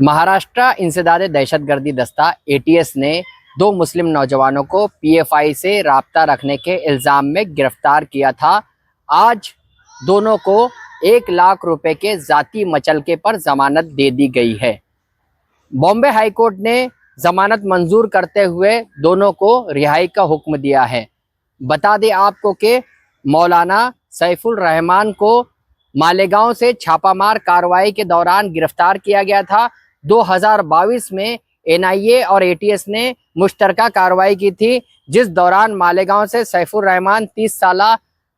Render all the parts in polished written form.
महाराष्ट्र इंसदाद दहशतगर्दी दस्ता एटीएस ने दो मुस्लिम नौजवानों को पीएफआई से राब्ता रखने के इल्ज़ाम में गिरफ्तार किया था। आज दोनों को 1 लाख रुपए के ज़ाती मचलके पर जमानत दे दी गई है। बॉम्बे हाई कोर्ट ने जमानत मंजूर करते हुए दोनों को रिहाई का हुक्म दिया है। बता दें आपको कि मौलाना सैफुल रहमान को मालेगांव से छापामार कार्रवाई के दौरान गिरफ्तार किया गया था। 2022 में एनआईए और एटीएस ने मुश्तरका कार्रवाई की थी, जिस दौरान मालेगांव से सैफुल रहमान 30 साल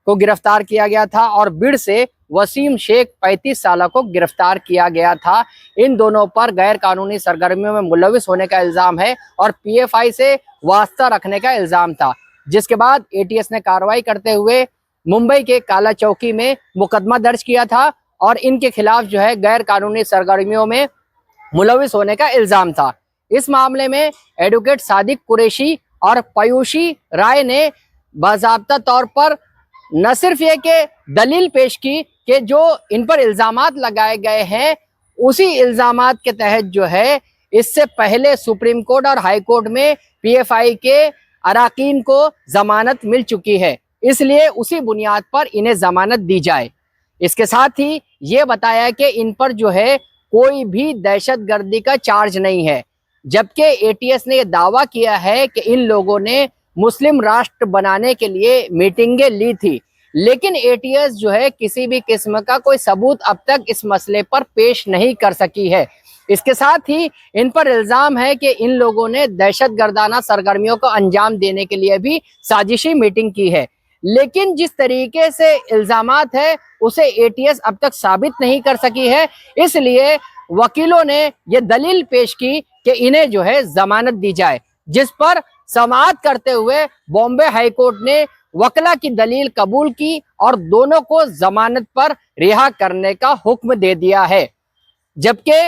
को गिरफ्तार किया गया था और बिड से वसीम शेख 35 साल को गिरफ्तार किया गया था। इन दोनों पर गैर कानूनी सरगर्मियों में मुलविस होने का इल्ज़ाम है और पीएफआई से वास्ता रखने का इल्ज़ाम था, जिसके बाद एटीएस ने कार्रवाई करते हुए मुंबई के काला चौकी में मुकदमा दर्ज किया था और इनके खिलाफ जो है गैर कानूनी सरगर्मियों में मुलविस होने का इल्ज़ाम था। इस मामले में एडवोकेट सादिक कुरैशी और पयूषी राय ने बाज़ाब्ता तौर पर न सिर्फ ये कि दलील पेश की कि जो इन पर इल्ज़ामात लगाए गए हैं उसी इल्ज़ामात के तहत जो है इससे पहले सुप्रीम कोर्ट और हाई कोर्ट में पीएफआई के अराकीन को जमानत मिल चुकी है, इसलिए उसी बुनियाद पर इन्हें जमानत दी जाए। इसके साथ ही ये बताया कि इन पर जो है कोई भी दहशतगर्दी का चार्ज नहीं है, जबकि एटीएस ने यह दावा किया है कि इन लोगों ने मुस्लिम राष्ट्र बनाने के लिए मीटिंगें ली थी, लेकिन एटीएस जो है किसी भी किस्म का कोई सबूत अब तक इस मसले पर पेश नहीं कर सकी है। इसके साथ ही इन पर इल्ज़ाम है कि इन लोगों ने दहशतगर्दाना सरगर्मियों को अंजाम देने के लिए भी साजिशी मीटिंग की है, लेकिन जिस तरीके से इल्ज़ामात है उसे एटीएस अब तक साबित नहीं कर सकी है। इसलिए वकीलों ने यह दलील पेश की कि इन्हें जो है जमानत दी जाए, जिस पर समाअत करते हुए बॉम्बे हाई कोर्ट ने वकला की दलील कबूल की और दोनों को जमानत पर रिहा करने का हुक्म दे दिया है। जबकि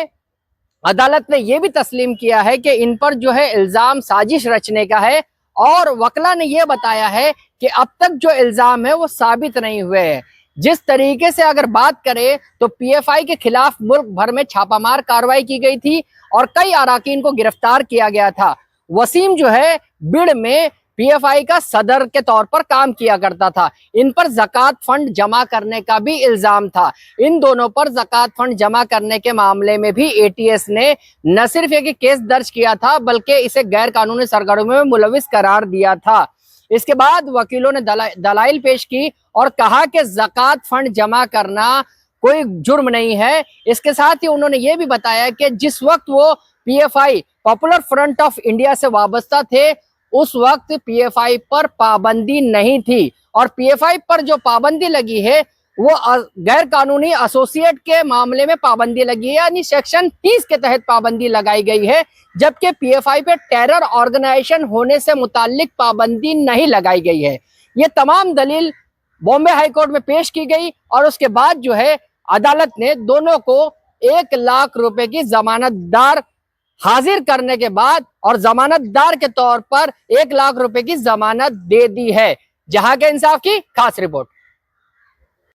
अदालत ने यह भी तस्लीम किया है कि इन पर जो है इल्ज़ाम साजिश रचने का है और वकला ने यह बताया है कि अब तक जो इल्ज़ाम है वो साबित नहीं हुए हैं। जिस तरीके से अगर बात करें तो पीएफआई के खिलाफ मुल्क भर में छापामार कार्रवाई की गई थी और कई अराकीन को गिरफ्तार किया गया था। वसीम जो है बिड में पीएफआई का सदर के तौर पर काम किया करता था। इन पर ज़कात फंड जमा करने का भी इल्ज़ाम था। इन दोनों पर ज़कात फंड जमा करने के मामले में भी एटीएस ने न सिर्फ एक केस दर्ज किया था बल्कि इसे गैर कानूनी सरगर्मियों में मुलविस करार दिया था। इसके बाद वकीलों ने दलाइल पेश की और कहा कि ज़कात फंड जमा करना कोई जुर्म नहीं है। इसके साथ ही उन्होंने ये भी बताया कि जिस वक्त वो PFI popular front of India से वाबस्ता थे उस वक्त पीएफआई पर पाबंदी नहीं थी और पीएफआई पर जो पाबंदी लगी है वो गैर कानूनी एसोसिएट के मामले में पाबंदी लगी है, यानी सेक्शन 30 के तहत पाबंदी लगाई गई है, जबकि पीएफआई पे टेरर ऑर्गेनाइजेशन होने से मुताल्लिक पाबंदी नहीं लगाई गई है। ये तमाम दलील बॉम्बे हाई कोर्ट में पेश की गई और उसके बाद जो है अदालत ने दोनों को 1 लाख रुपए की जमानतदार हाजिर करने के बाद और जमानतदार के तौर पर 1 लाख रुपए की जमानत दे दी है। जहां के इंसाफ की खास रिपोर्ट।